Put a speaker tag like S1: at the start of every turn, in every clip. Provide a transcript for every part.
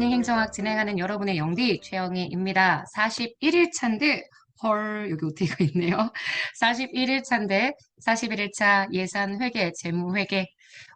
S1: 굿모닝 행정학 진행하는 여러분의 영디 최영희입니다. 41일 차인데 헐 여기 오티가 있네요. 41일 차인데 41일 차 예산 회계, 재무 회계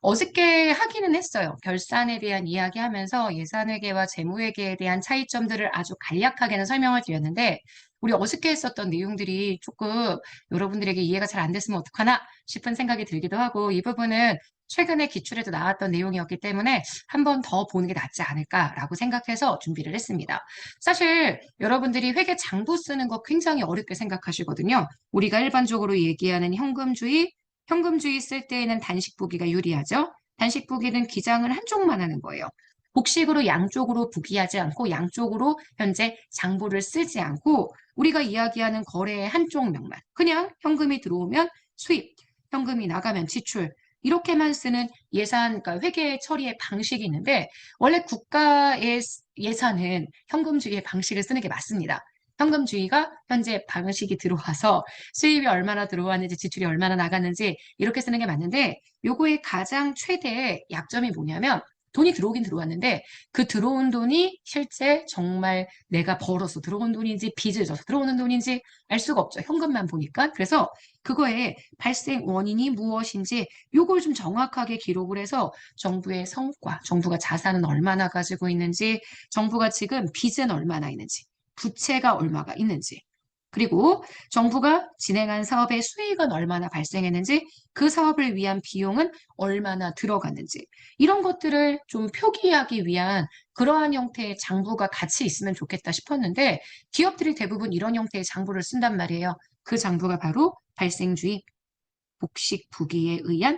S1: 어저께 하기는 했어요. 결산에 대한 이야기하면서 예산 회계와 재무 회계에 대한 차이점들을 아주 간략하게는 설명을 드렸는데 우리 어저께 했었던 내용들이 조금 여러분들에게 이해가 잘 안 됐으면 어떡하나 싶은 생각이 들기도 하고 이 부분은 최근에 기출에도 나왔던 내용이었기 때문에 한 번 더 보는 게 낫지 않을까라고 생각해서 준비를 했습니다. 사실 여러분들이 회계 장부 쓰는 거 굉장히 어렵게 생각하시거든요. 우리가 일반적으로 얘기하는 현금주의 쓸 때에는 단식부기가 유리하죠. 단식부기는 기장을 한쪽만 하는 거예요. 복식으로 양쪽으로 부기하지 않고 양쪽으로 현재 장부를 쓰지 않고 우리가 이야기하는 거래의 한쪽 면만 그냥 현금이 들어오면 수입, 현금이 나가면 지출 이렇게만 쓰는 예산, 그러니까 회계 처리의 방식이 있는데 원래 국가의 예산은 현금주의의 방식을 쓰는 게 맞습니다. 현금주의가 현재 방식이 들어와서 수입이 얼마나 들어왔는지 지출이 얼마나 나갔는지 이렇게 쓰는 게 맞는데 요거의 가장 최대의 약점이 뭐냐면 돈이 들어오긴 들어왔는데 그 들어온 돈이 실제 정말 내가 벌어서 들어온 돈인지 빚을 져서 들어오는 돈인지 알 수가 없죠. 현금만 보니까. 그래서 그거의 발생 원인이 무엇인지 요걸 좀 정확하게 기록을 해서 정부의 성과, 정부가 자산은 얼마나 가지고 있는지, 정부가 지금 빚은 얼마나 있는지, 부채가 얼마가 있는지, 그리고 정부가 진행한 사업의 수익은 얼마나 발생했는지, 그 사업을 위한 비용은 얼마나 들어갔는지, 이런 것들을 좀 표기하기 위한 그러한 형태의 장부가 같이 있으면 좋겠다 싶었는데, 기업들이 대부분 이런 형태의 장부를 쓴단 말이에요. 그 장부가 바로 발생주의, 복식부기에 의한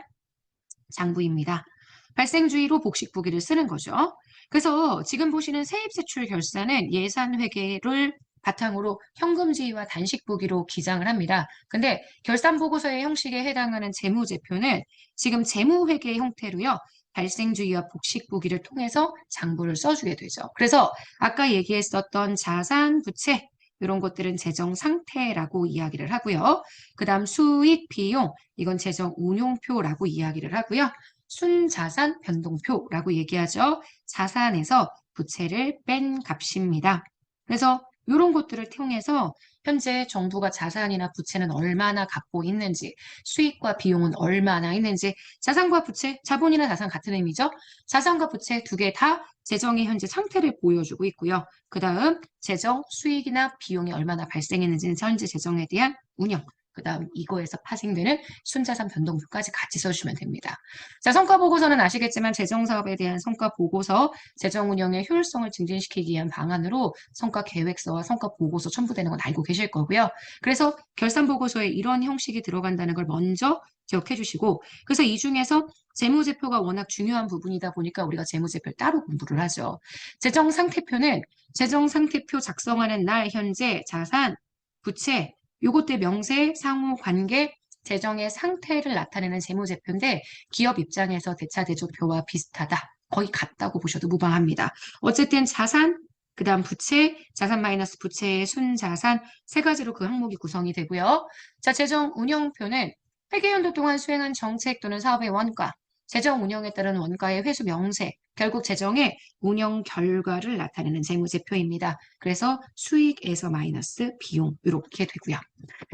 S1: 장부입니다. 발생주의로 복식부기를 쓰는 거죠. 그래서 지금 보시는 세입세출 결산은 예산회계를 바탕으로 현금지휘와 단식부기로 기장을 합니다. 근데 결산보고서의 형식에 해당하는 재무제표는 지금 재무회계 형태로요. 발생주의와 복식부기를 통해서 장부를 써주게 되죠. 그래서 아까 얘기했었던 자산, 부채 이런 것들은 재정 상태라고 이야기를 하고요. 그 다음 수익, 비용 이건 재정 운용표라고 이야기를 하고요. 순자산 변동표라고 얘기하죠. 자산에서 부채를 뺀 값입니다. 그래서 이런 것들을 통해서 현재 정부가 자산이나 부채는 얼마나 갖고 있는지, 수익과 비용은 얼마나 있는지, 자산과 부채, 자본이나 자산 같은 의미죠. 자산과 부채 두 개 다 재정의 현재 상태를 보여주고 있고요. 그 다음 재정, 수익이나 비용이 얼마나 발생했는지는 현재 재정에 대한 운영, 그 다음 이거에서 파생되는 순자산 변동표까지 같이 써주시면 됩니다. 자, 성과보고서는 아시겠지만 재정사업에 대한 성과보고서, 재정운영의 효율성을 증진시키기 위한 방안으로 성과계획서와 성과보고서 첨부되는 건 알고 계실 거고요. 그래서 결산보고서에 이런 형식이 들어간다는 걸 먼저 기억해 주시고 그래서 이 중에서 재무제표가 워낙 중요한 부분이다 보니까 우리가 재무제표를 따로 공부를 하죠. 재정상태표는 재정상태표 작성하는 날 현재 자산, 부채, 요것들 명세, 상호, 관계, 재정의 상태를 나타내는 재무제표인데 기업 입장에서 대차대조표와 비슷하다. 거의 같다고 보셔도 무방합니다. 어쨌든 자산, 그 다음 부채, 자산 마이너스 부채의 순자산 세 가지로 그 항목이 구성이 되고요. 자, 재정 운영표는 회계연도 동안 수행한 정책 또는 사업의 원가, 재정 운영에 따른 원가의 회수 명세, 결국 재정의 운영 결과를 나타내는 재무제표입니다. 그래서 수익에서 마이너스 비용 이렇게 되고요.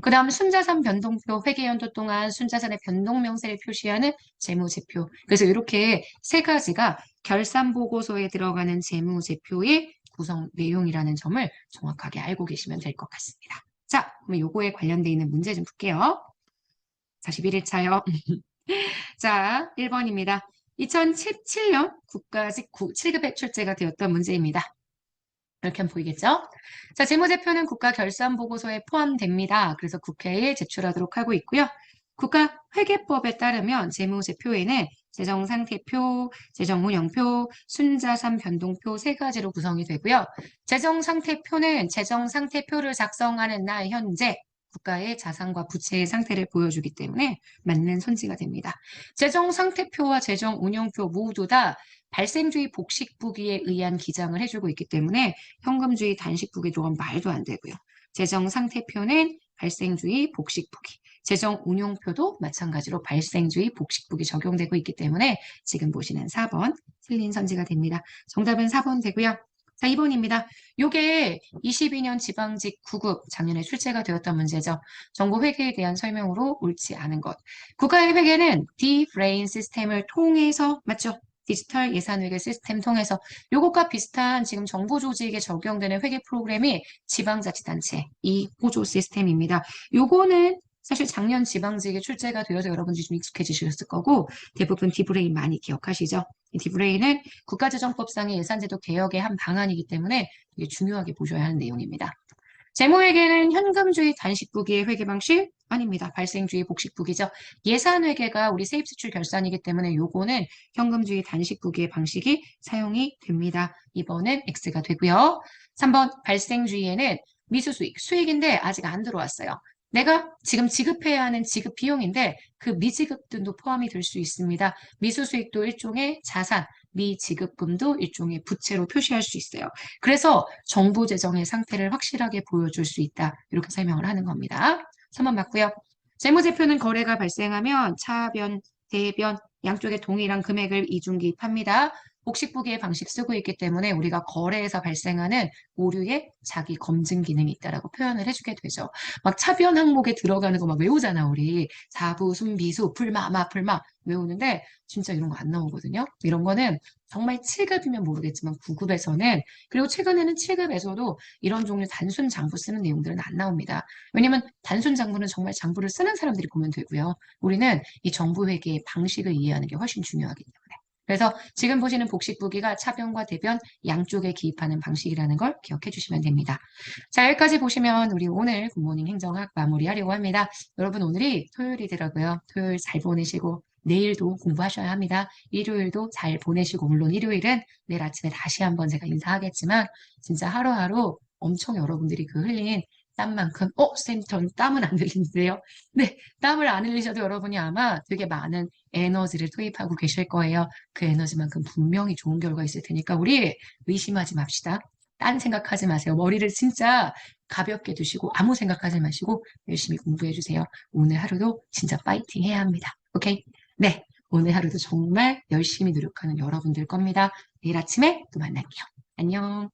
S1: 그 다음 순자산 변동표, 회계연도 동안 순자산의 변동 명세를 표시하는 재무제표. 그래서 이렇게 세 가지가 결산보고서에 들어가는 재무제표의 구성 내용이라는 점을 정확하게 알고 계시면 될 것 같습니다. 자, 그럼 요거에 관련돼 있는 문제 좀 풀게요. 41일차요. 자, 1번입니다. 2017년 국가직 7급에 출제가 되었던 문제입니다. 이렇게 하면 보이겠죠? 자, 재무제표는 국가결산보고서에 포함됩니다. 그래서 국회에 제출하도록 하고 있고요. 국가회계법에 따르면 재무제표에는 재정상태표, 재정운영표, 순자산 변동표 세 가지로 구성이 되고요. 재정상태표는 재정상태표를 작성하는 날 현재 국가의 자산과 부채의 상태를 보여주기 때문에 맞는 선지가 됩니다. 재정상태표와 재정운영표 모두 다 발생주의 복식부기에 의한 기장을 해주고 있기 때문에 현금주의 단식부기 들어가면 말도 안 되고요. 재정상태표는 발생주의 복식부기, 재정 운용표도 마찬가지로 발생주의 복식북이 적용되고 있기 때문에 지금 보시는 4번 틀린 선지가 됩니다. 정답은 4번 되고요. 자, 2번입니다. 요게 22년 지방직 9급 작년에 출제가 되었던 문제죠. 정보 회계에 대한 설명으로 옳지 않은 것. 국가의 회계는 디브레인 시스템을 통해서 맞죠? 디지털 예산회계 시스템 통해서 요것과 비슷한 지금 정부 조직에 적용되는 회계 프로그램이 지방자치단체 이 호조 시스템입니다. 요거는 사실 작년 지방직에 출제가 되어서 여러분들이 좀 익숙해지셨을 거고 대부분 디브레인 많이 기억하시죠? 이 디브레인은 국가재정법상의 예산제도 개혁의 한 방안이기 때문에 되게 중요하게 보셔야 하는 내용입니다. 재무회계는 현금주의 단식부기의 회계 방식? 아닙니다. 발생주의 복식부기죠. 예산회계가 우리 세입수출 결산이기 때문에 요거는 현금주의 단식부기의 방식이 사용이 됩니다. 2번은 X가 되고요. 3번 발생주의에는 미수수익, 수익인데 아직 안 들어왔어요. 내가 지금 지급해야 하는 지급 비용인데 그 미지급 등도 포함이 될 수 있습니다. 미수수익도 일종의 자산, 미지급금도 일종의 부채로 표시할 수 있어요. 그래서 정부 재정의 상태를 확실하게 보여줄 수 있다. 이렇게 설명을 하는 겁니다. 3번 맞고요. 재무제표는 거래가 발생하면 차변, 대변 양쪽에 동일한 금액을 이중기입합니다. 복식부기의 방식 쓰고 있기 때문에 우리가 거래에서 발생하는 오류의 자기 검증 기능이 있다라고 표현을 해주게 되죠. 막 차변 항목에 들어가는 거 막 외우잖아, 우리. 사부, 순비수, 풀마, 마, 풀마 외우는데 진짜 이런 거 안 나오거든요. 이런 거는 정말 7급이면 모르겠지만 9급에서는 그리고 최근에는 7급에서도 이런 종류 단순 장부 쓰는 내용들은 안 나옵니다. 왜냐면 단순 장부는 정말 장부를 쓰는 사람들이 보면 되고요. 우리는 이 정부 회계의 방식을 이해하는 게 훨씬 중요하기 때문에. 그래서 지금 보시는 복식부기가 차변과 대변 양쪽에 기입하는 방식이라는 걸 기억해 주시면 됩니다. 자, 여기까지 보시면 우리 오늘 굿모닝 행정학 마무리하려고 합니다. 여러분 오늘이 토요일이더라고요. 토요일 잘 보내시고 내일도 공부하셔야 합니다. 일요일도 잘 보내시고 물론 일요일은 내일 아침에 다시 한번 제가 인사하겠지만 진짜 하루하루 엄청 여러분들이 그 흘린 땀만큼 쌤, 전 땀은 안 흘리는데요. 네, 땀을 안 흘리셔도 여러분이 아마 되게 많은 에너지를 투입하고 계실 거예요. 그 에너지만큼 분명히 좋은 결과 있을 테니까 우리 의심하지 맙시다. 딴 생각하지 마세요. 머리를 진짜 가볍게 두시고 아무 생각하지 마시고 열심히 공부해 주세요. 오늘 하루도 진짜 파이팅 해야 합니다. 오케이? 네, 오늘 하루도 정말 열심히 노력하는 여러분들 겁니다. 내일 아침에 또 만날게요. 안녕.